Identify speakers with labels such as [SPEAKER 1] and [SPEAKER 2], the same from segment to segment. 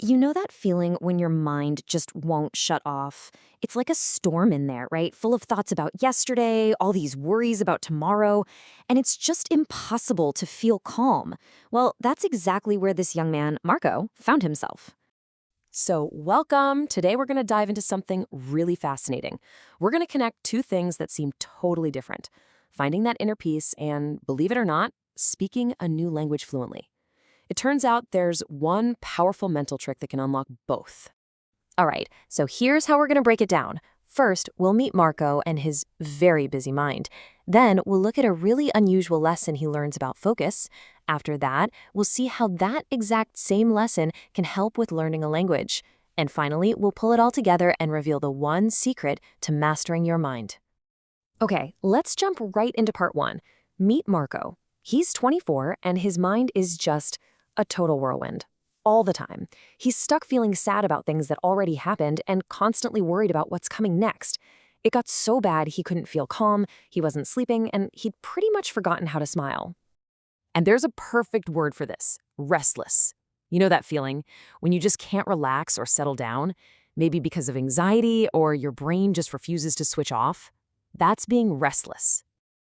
[SPEAKER 1] You know that feeling when your mind just won't shut off? It's like a storm in there, right? Full of thoughts about yesterday, all these worries about tomorrow, and it's just impossible to feel calm. Well, that's exactly where this young man, Marco, found himself.
[SPEAKER 2] So, welcome. Today we're going to dive into something really fascinating. We're going to connect two things that seem totally different: finding that inner peace and, believe it or not, speaking a new language fluently. It turns out there's one powerful mental trick that can unlock both.
[SPEAKER 1] All right, so here's how we're going to break it down. First, we'll meet Marco and his very busy mind. Then, we'll look at a really unusual lesson he learns about focus. After that, we'll see how that exact same lesson can help with learning a language. And finally, we'll pull it all together and reveal the one secret to mastering your mind. Okay, let's jump right into part one. Meet Marco. He's 24 and his mind is just a total whirlwind. All the time. He's stuck feeling sad about things that already happened and constantly worried about what's coming next. It got so bad he couldn't feel calm, he wasn't sleeping, and he'd pretty much forgotten how to smile.
[SPEAKER 2] And there's a perfect word for this: restless. You know that feeling when you just can't relax or settle down, maybe because of anxiety or your brain just refuses to switch off? That's being restless.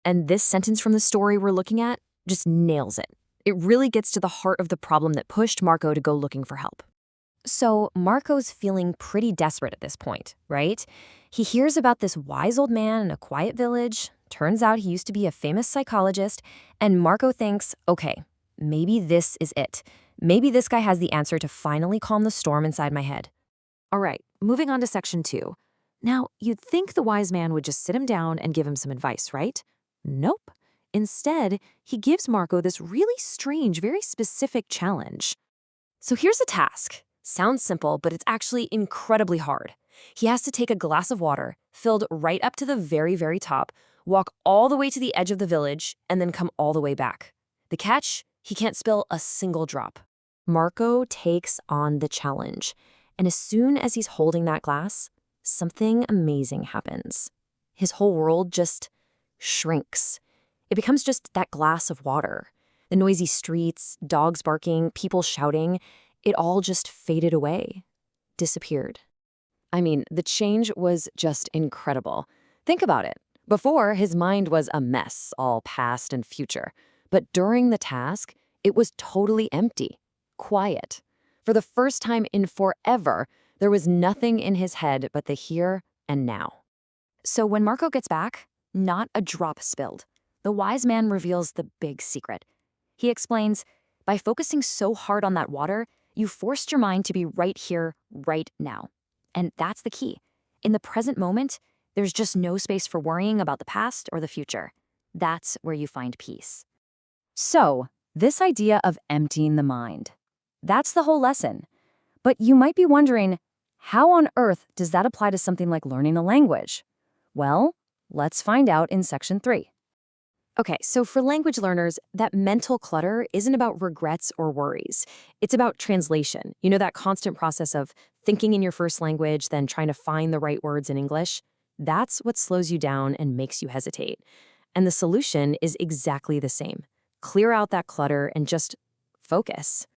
[SPEAKER 1] And this sentence from the story we're looking at just nails it. It really gets to the heart of the problem that pushed Marco to go looking for help. So, Marco's feeling pretty desperate at this point, right? He hears about this wise old man in a quiet village. Turns out he used to be a famous psychologist, and Marco thinks, okay, maybe this is it. Maybe this guy has the answer to finally calm the storm inside my head. All right, moving on to section 2. Now, you'd think the wise man would just sit him down and give him some advice, right? Nope. Instead, he gives Marco this really strange, very specific challenge. So here's a task. Sounds simple, but it's actually incredibly hard. He has to take a glass of water, filled right up to the very, very top, walk all the way to the edge of the village, and then come all the way back. The catch? He can't spill a single drop. Marco takes on the challenge, and as soon as he's holding that glass, something amazing happens. His whole world just shrinks. It becomes just that glass of water. The noisy streets, dogs barking, people shouting, it all just faded away, disappeared. I mean, the change was just incredible. Think about it. Before, his mind was a mess, all past and future. But during the task, it was totally empty, quiet. For the first time in forever, there was nothing in his head but the here and now. So when Marco gets back, not a drop spilled. The wise man reveals the big secret. He explains, by focusing so hard on that water, you forced your mind to be right here, right now. And that's the key. In the present moment, there's just no space for worrying about the past or the future. That's where you find peace. So, this idea of emptying the mind, that's the whole lesson. But you might be wondering, how on earth does that apply to something like learning a language? Well, let's find out in section 3. Okay, so for language learners, that mental clutter isn't about regrets or worries. It's about translation. You know, that constant process of thinking in your first language, then trying to find the right words in English? That's what slows you down and makes you hesitate. And the solution is exactly the same. Clear out that clutter and just focus.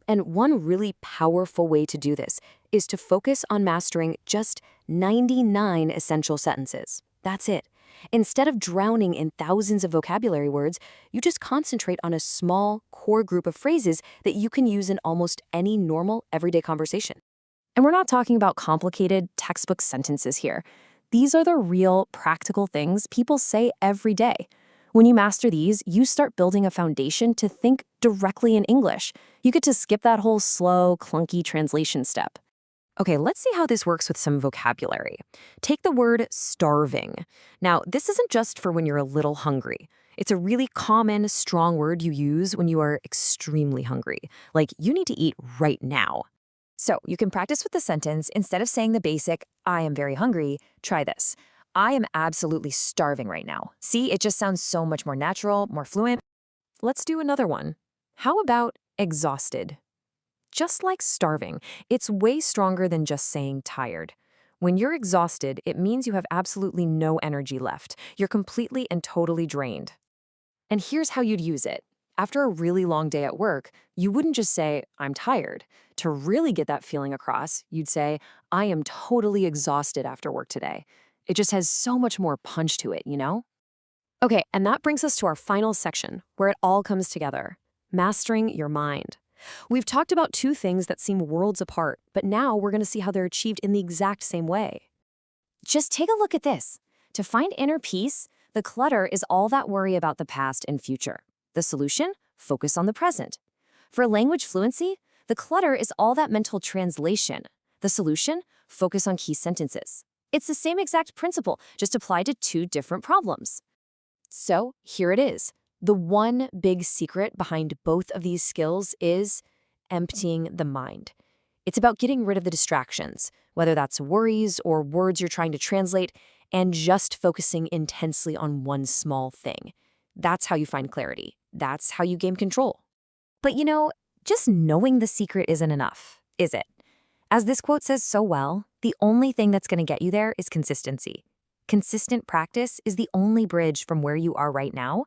[SPEAKER 1] And one really powerful way to do this is to focus on mastering just 99 essential sentences. That's it. Instead of drowning in thousands of vocabulary words, you just concentrate on a small, core group of phrases that you can use in almost any normal, everyday conversation. And we're not talking about complicated textbook sentences here. These are the real, practical things people say every day. When you master these, you start building a foundation to think directly in English. You get to skip that whole slow, clunky translation step. Okay, let's see how this works with some vocabulary. Take the word starving. Now, this isn't just for when you're a little hungry. It's a really common, strong word you use when you are extremely hungry. Like, you need to eat right now. So, you can practice with the sentence. Instead of saying the basic, I am very hungry, try this. I am absolutely starving right now. See, it just sounds so much more natural, more fluent. Let's do another one. How about exhausted? Just like starving, it's way stronger than just saying tired. When you're exhausted, it means you have absolutely no energy left. You're completely and totally drained. And here's how you'd use it.
[SPEAKER 2] After a really long day at work, you wouldn't just say, I'm tired. To really get that feeling across, you'd say, I am totally exhausted after work today. It just has so much more punch to it, you know? Okay, and that brings us to our final section, where it all comes together. Mastering your mind. We've talked about two things that seem worlds apart, but now we're going to see how they're achieved in the exact same way.
[SPEAKER 1] Just take a look at this. To find inner peace, the clutter is all that worry about the past and future. The solution? Focus on the present. For language fluency, the clutter is all that mental translation. The solution? Focus on key sentences. It's the same exact principle, just applied to two different problems.
[SPEAKER 2] So here it is. The one big secret behind both of these skills is emptying the mind. It's about getting rid of the distractions, whether that's worries or words you're trying to translate, and just focusing intensely on one small thing. That's how you find clarity. That's how you gain control.
[SPEAKER 1] But just knowing the secret isn't enough, is it? As this quote says so well, the only thing that's going to get you there is consistency. Consistent practice is the only bridge from where you are right now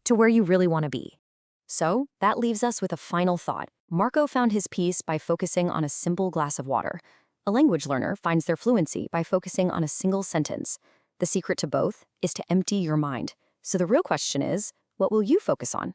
[SPEAKER 1] to where you really want to be. So that leaves us with a final thought. Marco found his peace by focusing on a simple glass of water. A language learner finds their fluency by focusing on a single sentence. The secret to both is to empty your mind. So the real question is, what will you focus on?